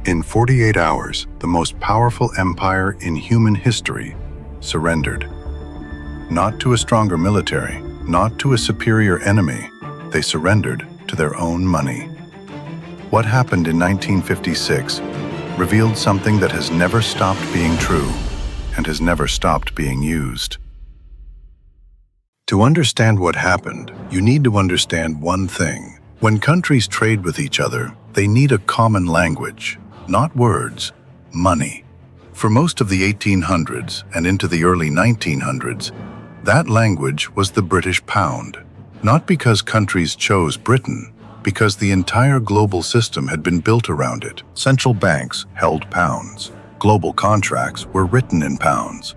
In 48 hours, the most powerful empire in human history surrendered. Not to a stronger military, not to a superior enemy, they surrendered to their own money. What happened in 1956 revealed something that has never stopped being true and has never stopped being used. To understand what happened, you need to understand one thing. When countries trade with each other, they need a common language, not words, money. For most of the 1800s and into the early 1900s, that language was the British pound. Not because countries chose Britain, because the entire global system had been built around it. Central banks held pounds. Global contracts were written in pounds.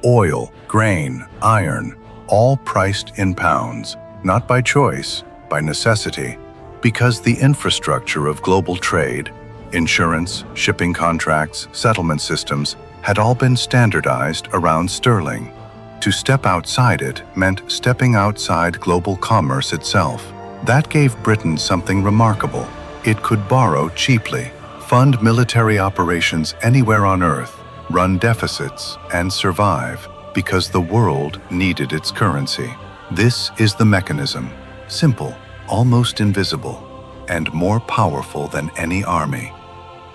Oil, grain, iron, all priced in pounds, not by choice, by necessity, because the infrastructure of global trade, insurance, shipping contracts, settlement systems, had all been standardized around sterling. To step outside it meant stepping outside global commerce itself. That gave Britain something remarkable. It could borrow cheaply, fund military operations anywhere on Earth, run deficits, and survive, because the world needed its currency. This is the mechanism, simple, almost invisible, and more powerful than any army.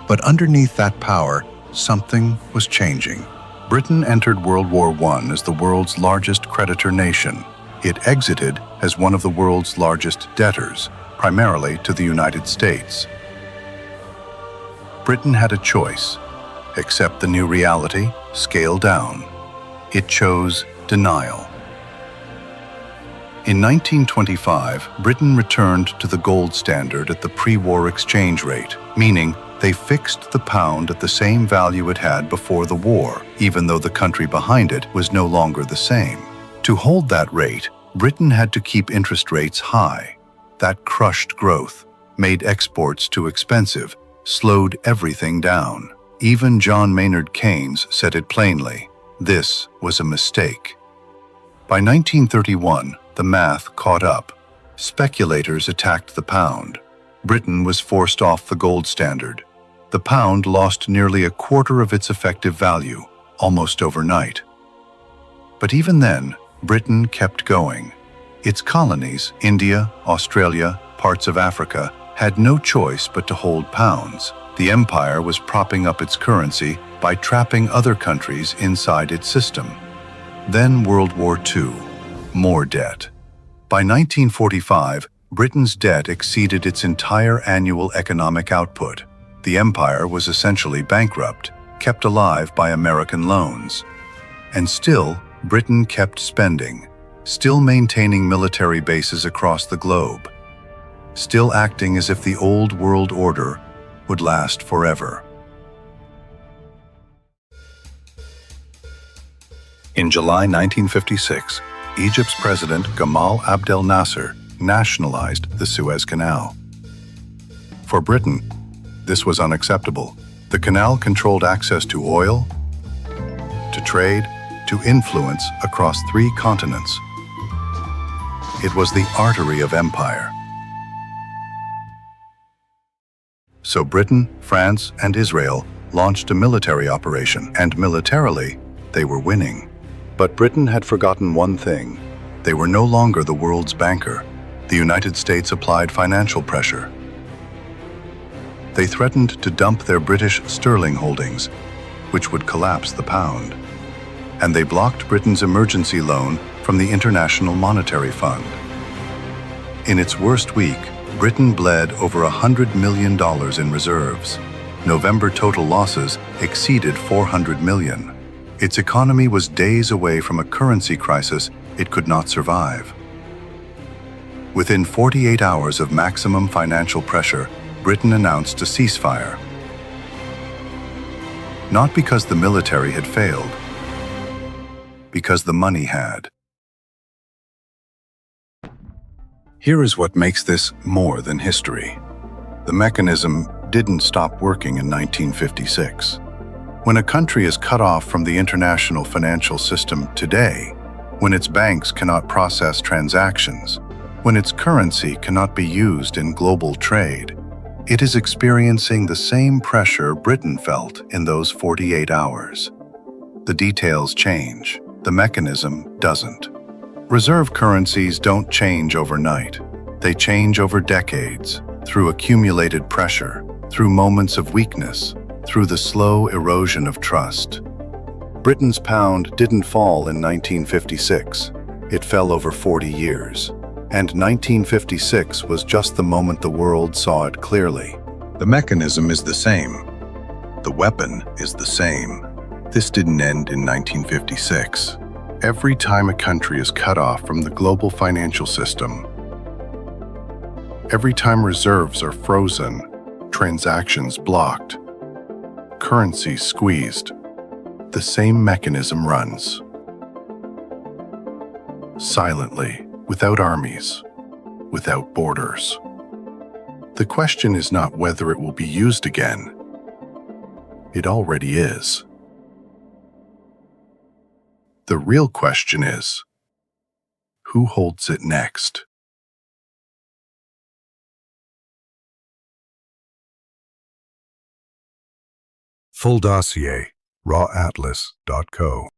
But underneath that power, something was changing. Britain entered World War I as the world's largest creditor nation. It exited as one of the world's largest debtors, primarily to the United States. Britain had a choice: accept the new reality, scale down. It chose denial. In 1925, Britain returned to the gold standard at the pre-war exchange rate, meaning they fixed the pound at the same value it had before the war, even though the country behind it was no longer the same. To hold that rate, Britain had to keep interest rates high. That crushed growth, made exports too expensive, slowed everything down. Even John Maynard Keynes said it plainly. This was a mistake. By 1931, the math caught up. Speculators attacked the pound. Britain was forced off the gold standard. The pound lost nearly a quarter of its effective value, almost overnight. But even then, Britain kept going. Its colonies, India, Australia, parts of Africa, had no choice but to hold pounds. The empire was propping up its currency by trapping other countries inside its system. Then World War II, more debt. By 1945, Britain's debt exceeded its entire annual economic output. The empire was essentially bankrupt, kept alive by American loans. And still, Britain kept spending, still maintaining military bases across the globe, still acting as if the old world order would last forever. In July 1956, Egypt's president Gamal Abdel Nasser nationalized the Suez Canal. For Britain, this was unacceptable. The canal controlled access to oil, to trade, to influence across 3 continents. It was the artery of empire. So Britain, France, and Israel launched a military operation, and militarily, they were winning. But Britain had forgotten one thing. They were no longer the world's banker. The United States applied financial pressure. They threatened to dump their British sterling holdings, which would collapse the pound. And they blocked Britain's emergency loan from the International Monetary Fund. In its worst week, Britain bled over $100 million in reserves. November total losses exceeded $400 million. Its economy was days away from a currency crisis it could not survive. Within 48 hours of maximum financial pressure, Britain announced a ceasefire. Not because the military had failed, because the money had. Here is what makes this more than history. The mechanism didn't stop working in 1956. When a country is cut off from the international financial system today, when its banks cannot process transactions, when its currency cannot be used in global trade, It is experiencing the same pressure Britain felt in those 48 hours. The details change, the mechanism doesn't. Reserve currencies don't change overnight. They change over decades, through accumulated pressure, through moments of weakness, through the slow erosion of trust. Britain's pound didn't fall in 1956. It fell over 40 years. And 1956 was just the moment the world saw it clearly. The mechanism is the same. The weapon is the same. This didn't end in 1956. Every time a country is cut off from the global financial system, every time reserves are frozen, transactions blocked, currencies squeezed, the same mechanism runs. Silently, without armies, without borders. The question is not whether it will be used again. It already is. The real question is, who holds it next? Full dossier, raw atlas.co.